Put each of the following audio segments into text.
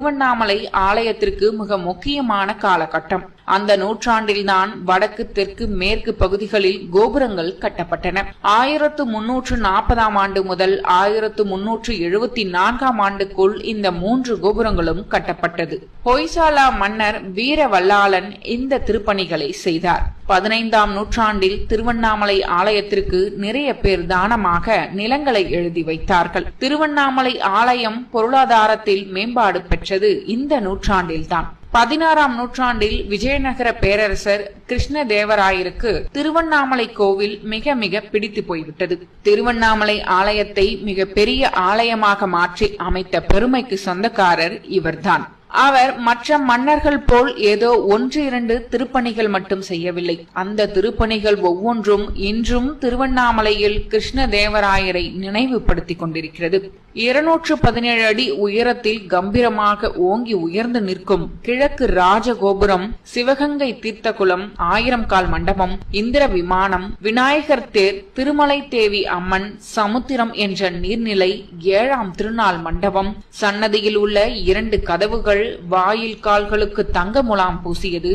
திருவண்ணாமலை ஆலயத்திற்கு மிக முக்கியமான காலகட்டம். அந்த நூற்றாண்டில்தான் வடக்கு, தெற்கு, மேற்கு பகுதிகளில் கோபுரங்கள் கட்டப்பட்டன. 1340 ஆண்டு முதல் 1374 ஆண்டுக்குள் இந்த 3 கோபுரங்களும் கட்டப்பட்டது. ஹொய்சாலா மன்னர் வீரவல்லாளன் இந்த திருப்பணிகளை செய்தார். 15ஆம் நூற்றாண்டில் திருவண்ணாமலை ஆலயத்திற்கு நிறைய பேர் தானமாக நிலங்களை எழுதி வைத்தார்கள். திருவண்ணாமலை ஆலயம் பொருளாதாரத்தில் மேம்பாடு பெற்றது இந்த நூற்றாண்டில்தான். 16ஆம் நூற்றாண்டில் விஜயநகர பேரரசர் கிருஷ்ணதேவராயருக்கு திருவண்ணாமலை கோவில் மிக மிக பிடித்து போய்விட்டது. திருவண்ணாமலை ஆலயத்தை மிக பெரிய ஆலயமாக மாற்றி அமைத்த பெருமைக்கு சொந்தக்காரர் இவர்தான். அவர் மற்ற மன்னர்கள் போல் ஏதோ 1-2 திருப்பணிகள் மட்டும் செய்யவில்லை. அந்த திருப்பணிகள் ஒவ்வொன்றும் இன்றும் திருவண்ணாமலையில் கிருஷ்ணதேவராயரை நினைவுபடுத்திக் கொண்டிருக்கிறது. 217 அடி உயரத்தில் கம்பீரமாக ஓங்கி உயர்ந்து நிற்கும் கிழக்கு ராஜகோபுரம், சிவகங்கை தீர்த்தகுளம், 1000 கால் மண்டபம், இந்திர விமானம், விநாயகர் தேர், திருமலை தேவி அம்மன், சமுத்திரம் என்ற நீர்நிலை, 7ஆம் திருநாள் மண்டபம், சன்னதியில் உள்ள 2 கதவுகள், வாயில் கால்களுக்கு தங்க முலாம் பூசியது,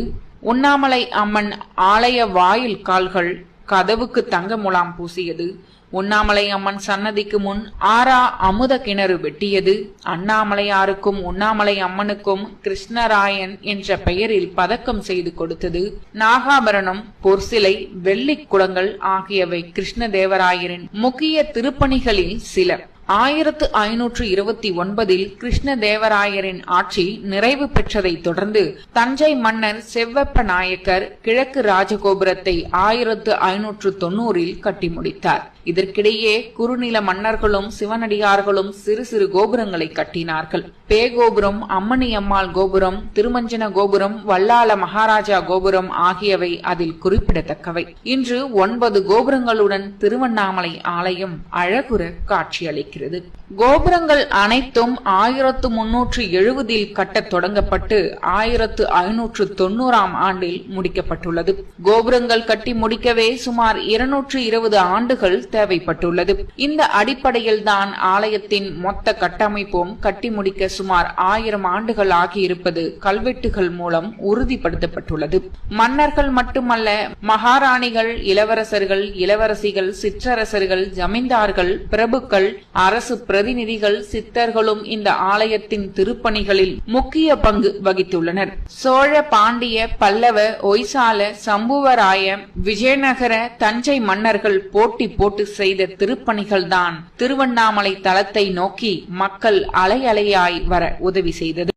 உண்ணாமலை அம்மன் ஆலய வாயில் கால்கள் கதவுக்கு தங்க முலாம் பூசியது, உண்ணாமலை அம்மன் சன்னதிக்கு முன் 6 அமுத கிணறு வெட்டியது, அண்ணாமலையாருக்கும் உண்ணாமலை அம்மனுக்கும் கிருஷ்ணராயன் என்ற பெயரில் பதக்கம் செய்து கொடுத்தது, நாகாபரணம், பொற்சிலை, வெள்ளி குடங்கள் ஆகியவை கிருஷ்ணதேவராயரின் முக்கிய திருப்பணிகளில் சில. 1529 கிருஷ்ணதேவராயரின் ஆட்சி நிறைவு பெற்றதை தொடர்ந்து தஞ்சை மன்னர் செவ்வப்ப நாயக்கர் கிழக்கு ராஜகோபுரத்தை 1590 கட்டி முடித்தார். இதற்கிடையே குறுநில மன்னர்களும் சிவனடியார்களும் சிறு சிறு கோபுரங்களை கட்டினார்கள். பேகோபுரம், அம்மணி அம்மாள் கோபுரம், திருமஞ்சன கோபுரம், வல்லாள மகாராஜா கோபுரம் ஆகியவை அதில் குறிப்பிடத்தக்கவை. இன்று 9 கோபுரங்களுடன் திருவண்ணாமலை ஆலயம் அழகுற காட்சியளிக்கிறது. கோபுரங்கள் அனைத்தும் 1370 கட்டத் தொடங்கப்பட்டு 1590 ஆண்டில் முடிக்கப்பட்டுள்ளது. கோபுரங்கள் கட்டி முடிக்கவே சுமார் 220 ஆண்டுகள் தேவைப்பட்டுள்ளது. இந்த அடிப்படையில் தான் ஆலயத்தின் மொத்த கட்டமைப்பும் கட்டி முடிக்க சுமார் 1000 ஆண்டுகள் ஆகியிருப்பது கல்வெட்டுகள் மூலம் உறுதிப்படுத்தப்பட்டுள்ளது. மன்னர்கள் மட்டுமல்ல, மகாராணிகள், இளவரசர்கள், இளவரசிகள், சிற்றரசர்கள், ஜமீன்தார்கள், பிரபுக்கள், அரசு பிரதிநிதிகள், சித்தர்களும் இந்த ஆலயத்தின் திருப்பணிகளில் முக்கிய பங்கு வகித்துள்ளனர். சோழ, பாண்டிய, பல்லவ, ஒய்சால, சம்புவராய, விஜயநகர, தஞ்சை மன்னர்கள் போட்டி போட்டு செய்த திருப்பணிகள்தான் திருவண்ணாமலை தலத்தை நோக்கி மக்கள் அலை அலையாய் வர உதவி செய்தது.